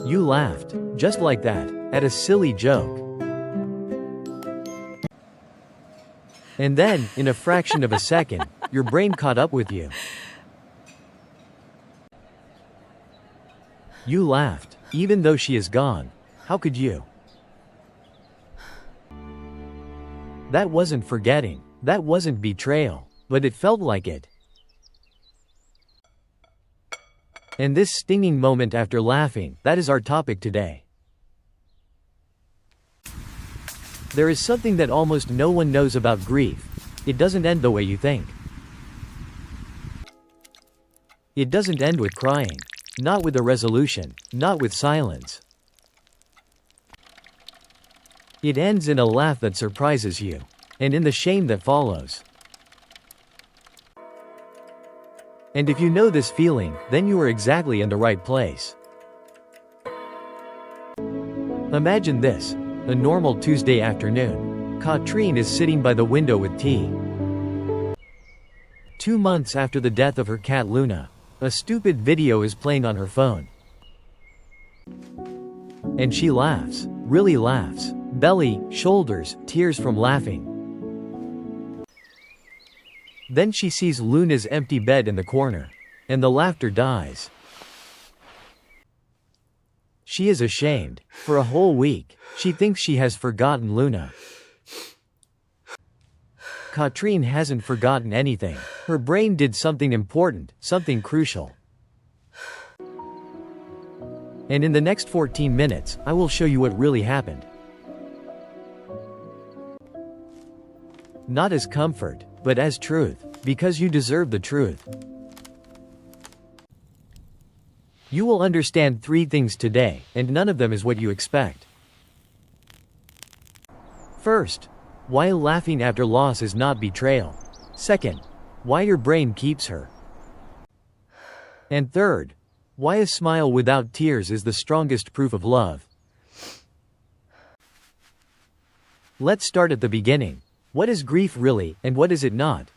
You laughed, just like that, at a silly joke. And then, in a fraction of a second, your brain caught up with you. You laughed, even though she is gone. How could you? That wasn't forgetting. That wasn't betrayal. But it felt like it. And this stinging moment after laughing, that is our topic today. There is something that almost no one knows about grief. It doesn't end the way you think. It doesn't end with crying. Not with a resolution. Not with silence. It ends in a laugh that surprises you. And in the shame that follows. And if you know this feeling, then you are exactly in the right place. Imagine this. A normal Tuesday afternoon. Katrine is sitting by the window with tea. 2 months after the death of her cat Luna, a stupid video is playing on her phone. And she laughs. Really laughs. Belly, shoulders, tears from laughing. Then she sees Luna's empty bed in the corner. And the laughter dies. She is ashamed. For a whole week, she thinks she has forgotten Luna. Katrine hasn't forgotten anything. Her brain did something important, something crucial. And in the next 14 minutes, I will show you what really happened. Not as comfort, but as truth, because you deserve the truth. You will understand 3 things today, and none of them is what you expect. First, why laughing after loss is not betrayal. Second, why your brain keeps her. And third, why a smile without tears is the strongest proof of love. Let's start at the beginning. What is grief really, and what is it not?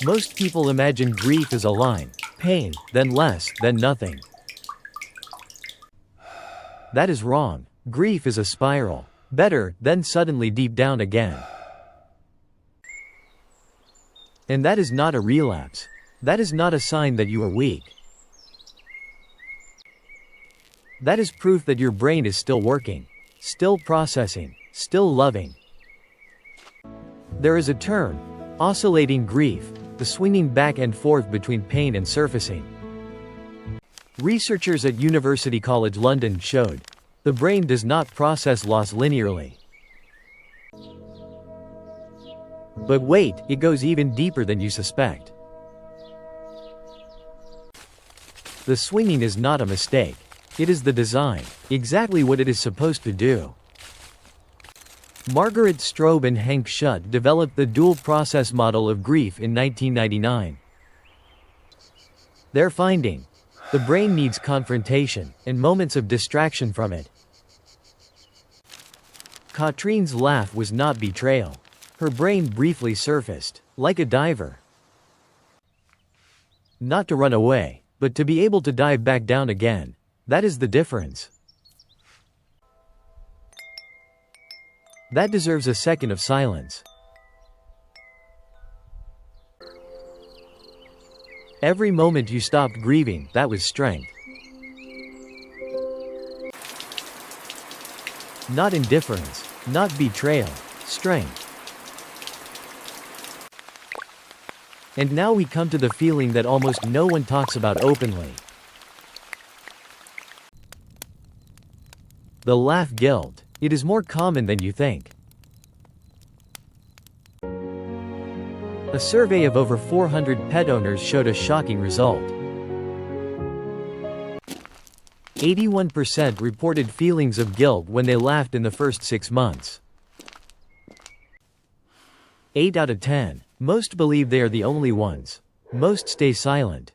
Most people imagine grief as a line. Pain, then less, then nothing. That is wrong. Grief is a spiral. Better, then suddenly deep down again. And that is not a relapse. That is not a sign that you are weak. That is proof that your brain is still working, still processing, still loving. There is a term, oscillating grief, the swinging back and forth between pain and surfacing. Researchers at University College London showed the brain does not process loss linearly. But wait, it goes even deeper than you suspect. The swinging is not a mistake. It is the design, exactly what it is supposed to do. Margaret Strobe and Henk Schutt developed the dual process model of grief in 1999. Their finding: the brain needs confrontation and moments of distraction from it. Katrine's laugh was not betrayal. Her brain briefly surfaced, like a diver. Not to run away, but to be able to dive back down again. That is the difference. That deserves a second of silence. Every moment you stopped grieving, that was strength. Not indifference, not betrayal, strength. And now we come to the feeling that almost no one talks about openly. The laugh guilt. It is more common than you think. A survey of over 400 pet owners showed a shocking result. 81% reported feelings of guilt when they laughed in the first 6 months. 8 out of 10. Most believe they are the only ones. Most stay silent.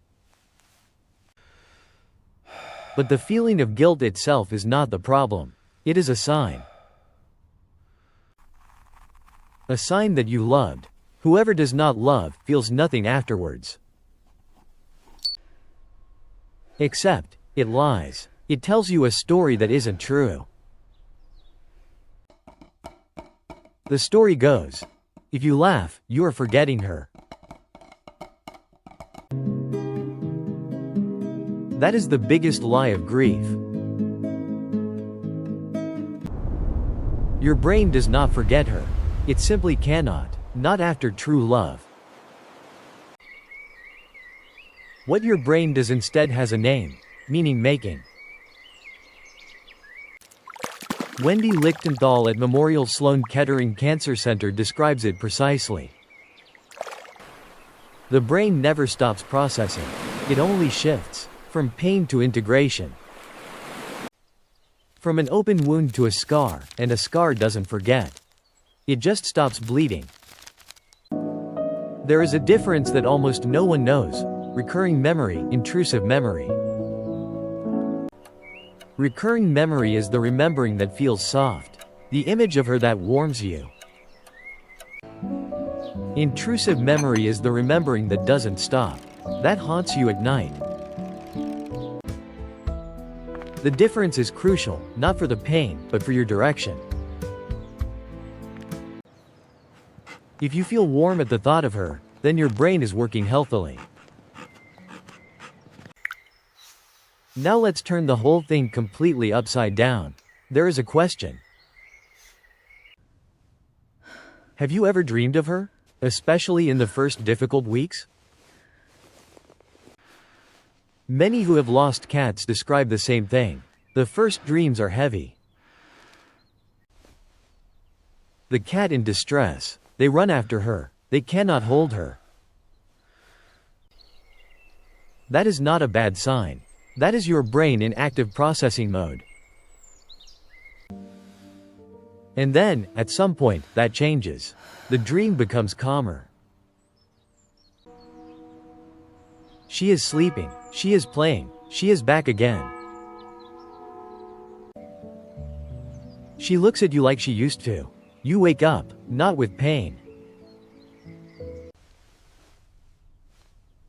But the feeling of guilt itself is not the problem. It is a sign. A sign that you loved. Whoever does not love feels nothing afterwards. Except, it lies. It tells you a story that isn't true. The story goes, if you laugh, you are forgetting her. That is the biggest lie of grief. Your brain does not forget her. It simply cannot, not after true love. What your brain does instead has a name, meaning making. Wendy Lichtenthal at Memorial Sloan Kettering Cancer Center describes it precisely. The brain never stops processing. It only shifts from pain to integration. From an open wound to a scar, and a scar doesn't forget. It just stops bleeding. There is a difference that almost no one knows: recurring memory, intrusive memory. Recurring memory is the remembering that feels soft, the image of her that warms you. Intrusive memory is the remembering that doesn't stop, that haunts you at night. The difference is crucial, not for the pain, but for your direction. If you feel warm at the thought of her, then your brain is working healthily. Now let's turn the whole thing completely upside down. There is a question. Have you ever dreamed of her? Especially in the first difficult weeks? Many who have lost cats describe the same thing. The first dreams are heavy. The cat in distress. They run after her. They cannot hold her. That is not a bad sign. That is your brain in active processing mode. And then, at some point, that changes. The dream becomes calmer. She is sleeping. She is playing. She is back again. She looks at you like she used to. You wake up, not with pain.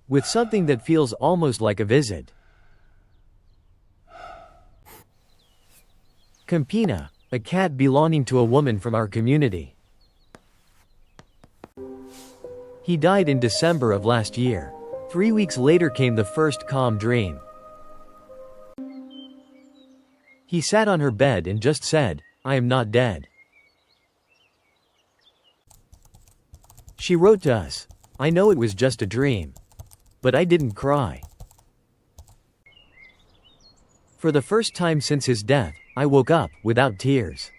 With something that feels almost like a visit. Campina, a cat belonging to a woman from our community. He died in December of last year. 3 weeks later came the first calm dream. He sat on her bed and just said, "I am not dead." She wrote to us, "I know it was just a dream. But I didn't cry. For the first time since his death, I woke up without tears."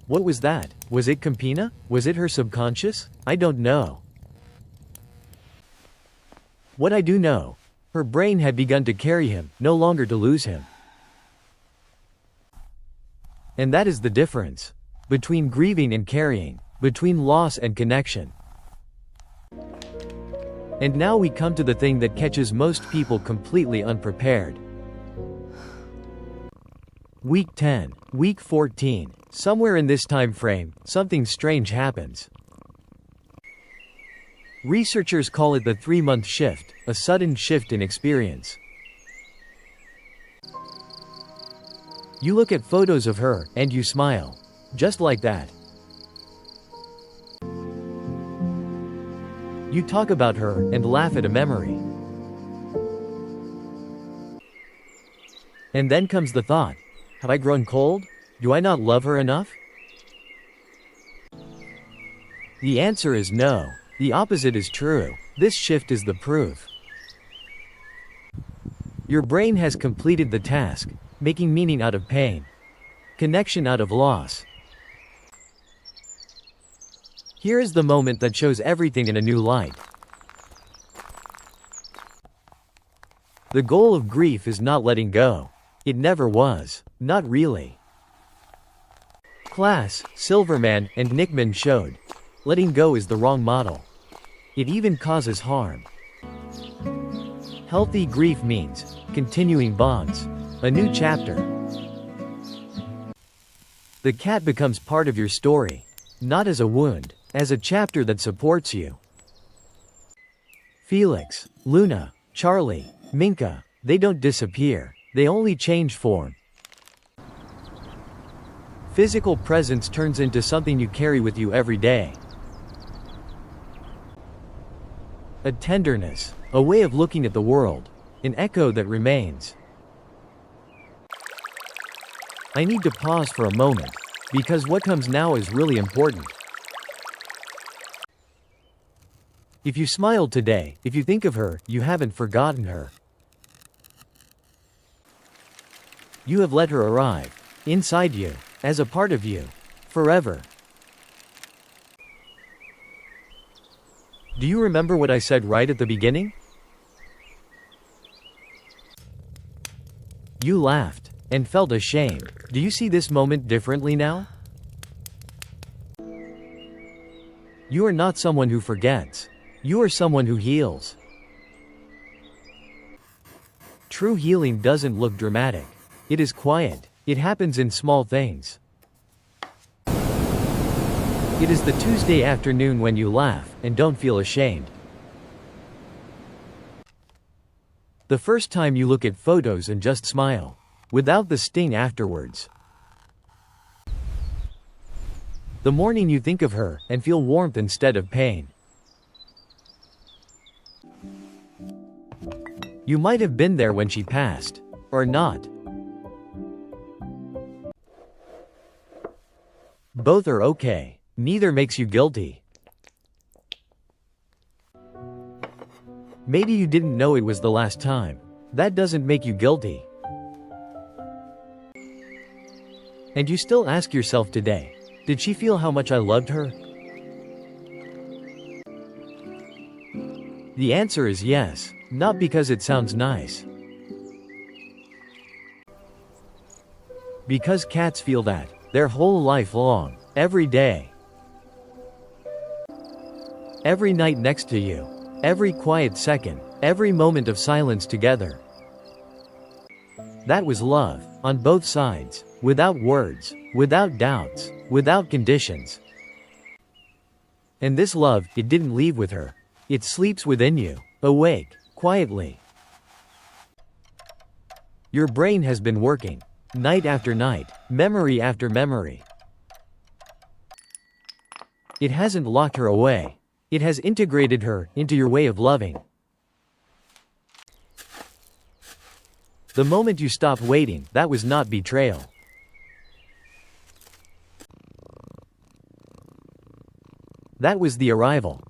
What was that? Was it Campina? Was it her subconscious? I don't know. What I do know, her brain had begun to carry him, no longer to lose him. And that is the difference between grieving and carrying, between loss and connection. And now we come to the thing that catches most people completely unprepared. Week 10, week 14, somewhere in this time frame, something strange happens. Researchers call it the 3-month shift, a sudden shift in experience. You look at photos of her, and you smile. Just like that. You talk about her, and laugh at a memory. And then comes the thought, have I grown cold? Do I not love her enough? The answer is no. The opposite is true. This shift is the proof. Your brain has completed the task, making meaning out of pain, connection out of loss. Here is the moment that shows everything in a new light. The goal of grief is not letting go. It never was. Not really. Class, Silverman, and Nickman showed. Letting go is the wrong model. It even causes harm. Healthy grief means continuing bonds. A new chapter. The cat becomes part of your story. Not as a wound. As a chapter that supports you. Felix, Luna, Charlie, Minka, they don't disappear, they only change form. Physical presence turns into something you carry with you every day. A tenderness, a way of looking at the world, an echo that remains. I need to pause for a moment, because what comes now is really important. If you smiled today, if you think of her, you haven't forgotten her. You have let her arrive, inside you, as a part of you, forever. Do you remember what I said right at the beginning? You laughed, and felt ashamed. Do you see this moment differently now? You are not someone who forgets. You are someone who heals. True healing doesn't look dramatic. It is quiet. It happens in small things. It is the Tuesday afternoon when you laugh, and don't feel ashamed. The first time you look at photos and just smile, without the sting afterwards. The morning you think of her, and feel warmth instead of pain. You might have been there when she passed, or not. Both are okay. Neither makes you guilty. Maybe you didn't know it was the last time. That doesn't make you guilty. And you still ask yourself today, did she feel how much I loved her? The answer is yes, not because it sounds nice. Because cats feel that, their whole life long, every day. Every night next to you. Every quiet second. Every moment of silence together. That was love, on both sides, without words, without doubts, without conditions. And this love, it didn't leave with her. It sleeps within you, awake, quietly. Your brain has been working, night after night, memory after memory. It hasn't locked her away. It has integrated her into your way of loving. The moment you stopped waiting, that was not betrayal. That was the arrival.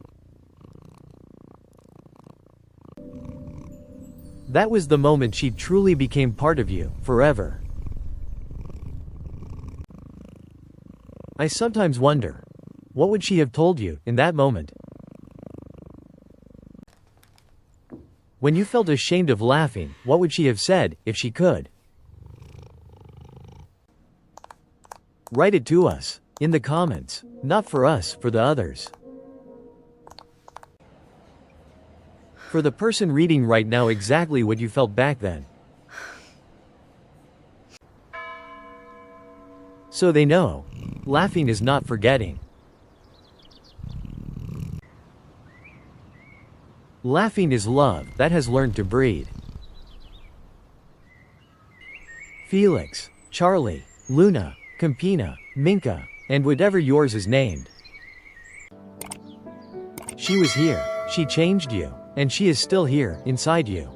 That was the moment she truly became part of you, forever. I sometimes wonder, what would she have told you, in that moment? When you felt ashamed of laughing, what would she have said, if she could? Write it to us, in the comments, not for us, for the others. For the person reading right now exactly what you felt back then. So they know, laughing is not forgetting. Laughing is love that has learned to breathe. Felix, Charlie, Luna, Campina, Minka, and whatever yours is named. She was here, she changed you, and she is still here, inside you.